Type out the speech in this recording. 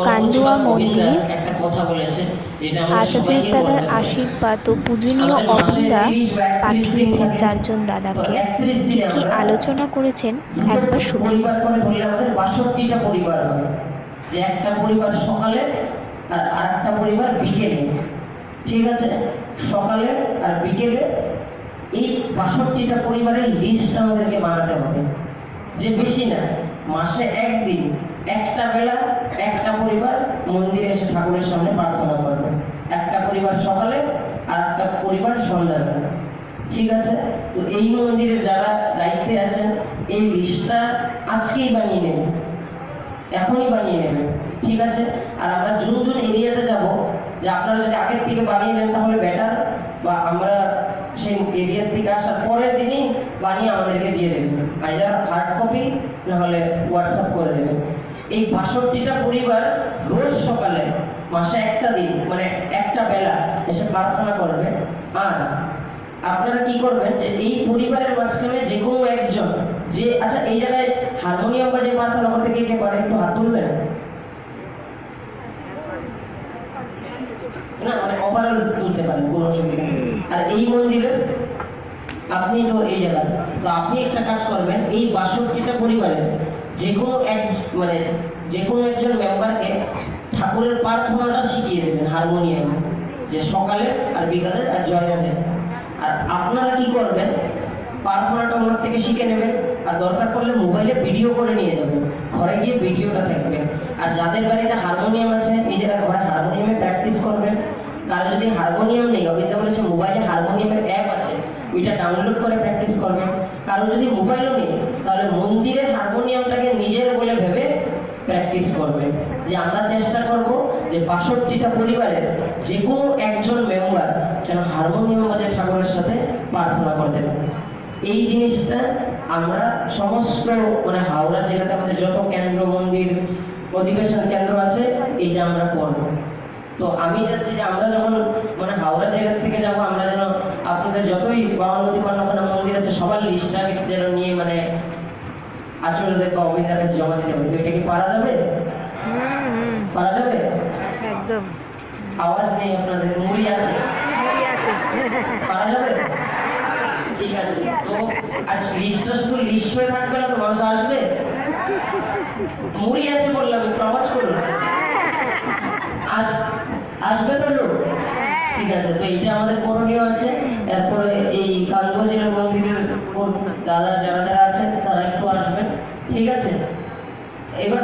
কান্দুয়া মন্দির আচার্যদেব দাদার আশীর্বাদ ও পূজনীয় অভিরা পাঠিয়েছেন চারজন দাদাকে। কি কি আলোচনা করেছেন একবার শুনুন। আমাদের ৬২টা পরিবার হবে, যে একটা পরিবার সকালে আর আরেকটা পরিবার বিকেলে। ঠিক আছে, সকালে আর বিকেলে এই ৬২টা পরিবারের লিস্ট আমাদেরকে বানাতে হবে। যে বেশি না, মাসে একদিন একটা বেলা একটা পরিবার মন্দিরে এসে ঠাকুরের সামনে প্রার্থনা করবে। একটা পরিবার সকালে আর একটা পরিবার সন্ধ্যাবেলা। ঠিক আছে, তো এই মন্দিরে যারা দায়িত্বে আছেন এই লিস্টটা আজকেই বানিয়ে নেবেন, এখনই বানিয়ে নেবেন। ঠিক আছে, আর আমরা জুন এরিয়াতে যাব, যে আপনারা যদি আগের থেকে বানিয়ে নেন তাহলে বেটার, বা আমরা সেই এরিয়ার থেকে আসার পরের দিনই বানিয়ে আমাদেরকে দিয়ে দেবেন, আইদার হার্ড কপি নাহলে হোয়াটসঅ্যাপ করে দেবেন। এই ৬২টা পরিবার রোজ সকালে মাসে একটা দিন মানে একটা বেলা এসে প্রার্থনা করবে। আর আপনারা কি করবেন, যে এই পরিবারের মাঝখানে যে কোনো একজন, যে আচ্ছা এই জায়গায় হারমোনিয়াম বা যে প্রার্থনা করতে কে কে পারে একটু হাত তুলবেন না, মানে ওভারঅল তুলতে পারেন, কোনো অসুবিধা নেই। আর এই মন্দিরে আপনি তো এই জায়গা, তো আপনি একটা কাজ করবেন, এই ৬২টা পরিবারের যে কোনো এক মানে যে কোনো একজন মেম্বারকে ঠাকুরের প্রার্থনাটা শিখিয়ে দেবেন হারমোনিয়ামে, যে সকালে আর বিকালে আর জয়গানে। আর আপনারা কি করবেন, প্রার্থনাটা ওনার থেকে শিখে নেবেন, আর দরকার পড়লে মোবাইলে ভিডিও করে নিয়ে যাবেন, ঘরে গিয়ে ভিডিওটা থাকবে। আর যাদের বাড়িতে হারমোনিয়াম আছে এই জায়গায় ঘরে হারমোনিয়ামে প্র্যাকটিস করবেন। কারো যদি হারমোনিয়াম নেই, অবিদ্যা বলেছে মোবাইলে হারমোনিয়ামের অ্যাপ আছে, ওইটা ডাউনলোড করে প্র্যাকটিস করবেন। কারো যদি মোবাইলও নেই তাহলে মন্দিরের হারমোনিয়ামটাকে নিজের বলে ভেবে প্র্যাকটিস করবেন। যে আমরা চেষ্টা করব যে ৬২টা পরিবারের যে কোনো একজন মেম্বার যেন হারমোনিয়াম বাজায় ঠাকুরের সাথে প্রার্থনা করতে পারে। এই জিনিসটা আমরা সমস্ত মানে হাওড়া জেলাতে আমাদের যত কেন্দ্র মন্দির অধিবেশন কেন্দ্র আছে এইটা আমরা করবো। তো আমি চাচ্ছি যে আমরা যখন মানে হাওড়া জেলা থেকে যাবো, আমরা যেন আপনাদের যতই বাউন্নতি পান্নখানা মন্দির আছে সবার লিস্টটা যেন নিয়ে মানে আচরণের বা অভিধার কাছে জমা দিতে পারি। এটা কি পারা যাবে? পারা যাবে? একদম। আওয়াজ নেই আপনাদের, মুড়ি আছে? পারা যাবে? ঠিক আছে, তো আর লিস্টটা শুধু লিস্ট হয়ে থাকবে না তো, মানুষ আসবে। মুড়ি আছে বললাম, একটু আওয়াজ করুন। আসবে তো লোক? ঠিক আছে, তো এইটা আমাদের করণীয় আছে। এরপরে এই কালগঞ্জের মন্দিরের দাদা যারা যারা আছেন তারা একটু আসবেন। ঠিক আছে, এবার